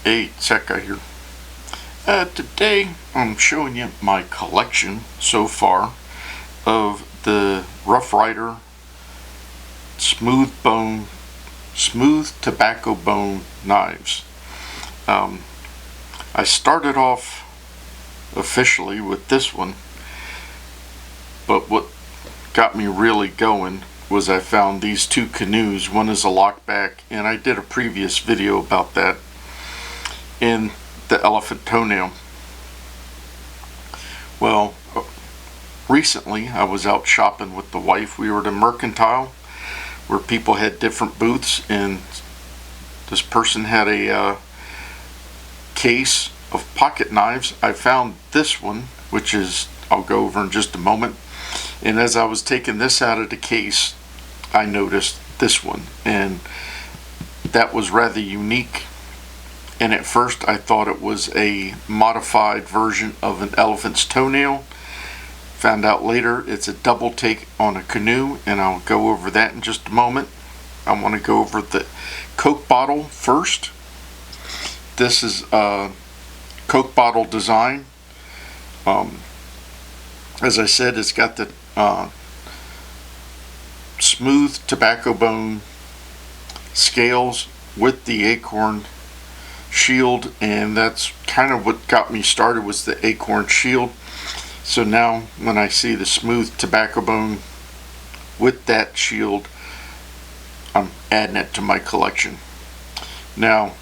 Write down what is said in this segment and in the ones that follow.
Hey, Tekka here. Today I'm showing you my collection so far of the Rough Rider smooth tobacco bone knives. I started off officially with this one, but what got me really going was I found these two canoes. One is a Lockback, and I did a previous video about that, and the elephant toenail. Well, recently I was out shopping with the wife. We were at a Mercantile where people had different booths, and this person had a case of pocket knives. I found this one, which is, I'll go over in just a moment, and as I was taking this out of the case, I noticed this one, and that was rather unique. And at first I thought it was a modified version of an elephant's toenail. Found out later it's a double take on a canoe, and I'll go over that in just a moment. I want to go over the Coke bottle first. This is a Coke bottle design. As I said, it's got the smooth tobacco bone scales with the Acorn shield, and that's kind of what got me started, was the Acorn shield. So now when I see the smooth tobacco bone with that shield, I'm adding it to my collection. Now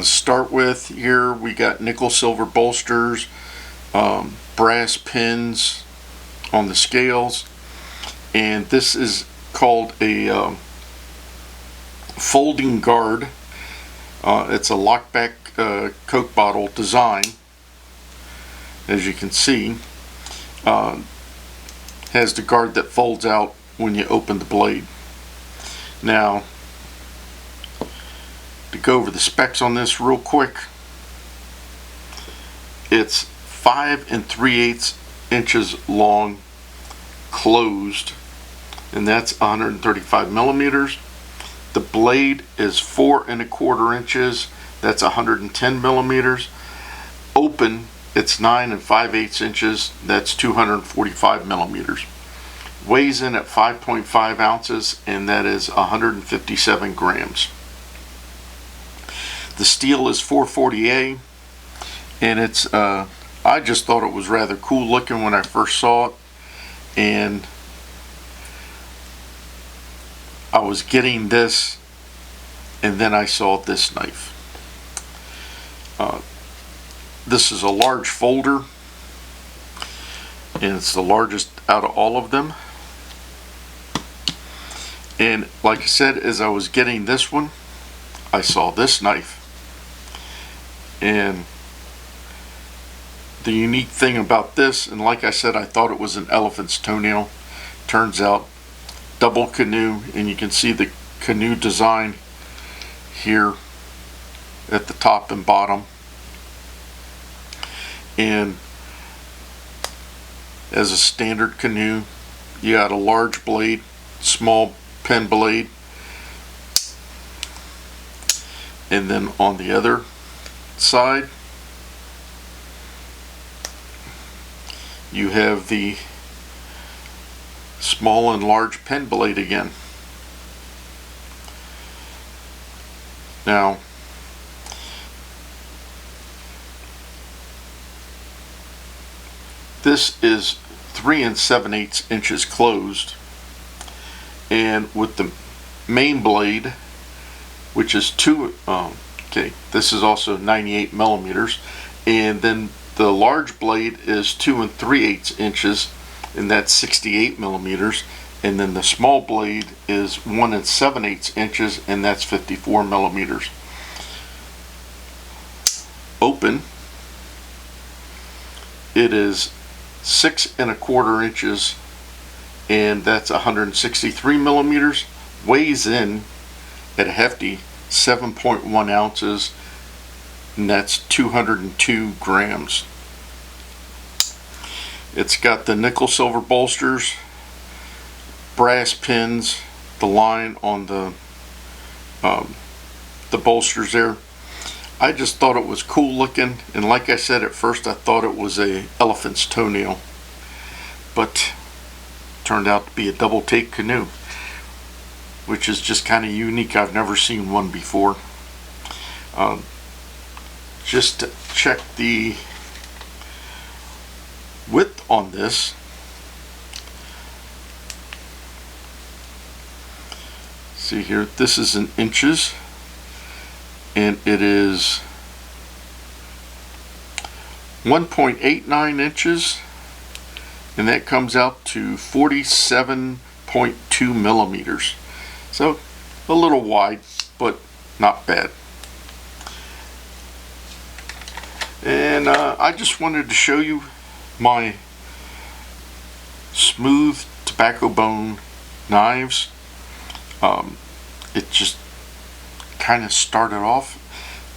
start with, here we got nickel silver bolsters, brass pins on the scales, and this is called a folding guard. It's a Lockback Coke bottle design. As you can see, has the guard that folds out when you open the blade. Now, to go over the specs on this real quick, it's 5 3/8 inches long, closed, and that's 135 millimeters. The blade is 4 1/4 inches, that's 110 millimeters. Open, it's 9 5/8 inches, that's 245 millimeters. Weighs in at 5.5 ounces, and that is 157 grams. The steel is 440A, and it's I just thought it was rather cool looking when I first saw it, and I was getting this, and then I saw this knife. This is a large folder, and it's the largest out of all of them. And like I said, as I was getting this one, I saw this knife. And the unique thing about this, and like I said, I thought it was an elephant's toenail. Turns out double canoe, and you can see the canoe design here at the top and bottom. And as a standard canoe, you got a large blade, small pen blade, and then on the other side you have the small and large pen blade again. Now, this is 3 7/8 inches closed, and with the main blade, which is this is also 98 millimeters, and then the large blade is 2 3/8 inches, and that's 68 millimeters, and then the small blade is 1 7/8 inches, and that's 54 millimeters. Open, it is 6 1/4 inches, and that's 163 millimeters. Weighs in at a hefty 7.1 ounces, and that's 202 grams. It's got the nickel silver bolsters, brass pins, the line on the bolsters there, I just thought it was cool looking, and like I said at first, I thought it was a elephant's toenail, but turned out to be a double take canoe, which is just kind of unique. I've never seen one before. Just to check the width on this. See here, this is in inches, and it is 1.89 inches, and that comes out to 47.2 millimeters. So a little wide, but not bad. And I just wanted to show you my smooth tobacco bone knives. It just kind of started off.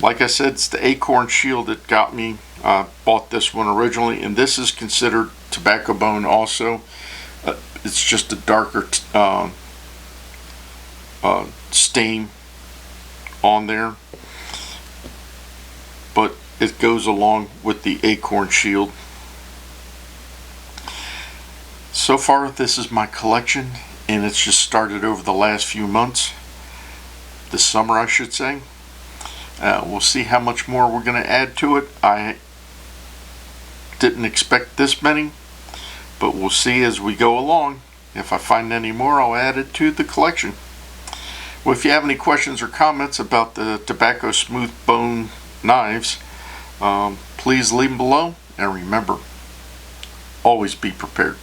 Like I said, it's the Acorn shield that got me. Bought this one originally, and this is considered tobacco bone also. It's just a darker stain on there, but it goes along with the Acorn shield. So far, this is my collection, and it's just started over the last few months. This summer, I should say. We'll see how much more we're going to add to it. I didn't expect this many, but we'll see as we go along. If I find any more, I'll add it to the collection. Well, if you have any questions or comments about the tobacco smooth bone knives, please leave them below. And remember, always be prepared.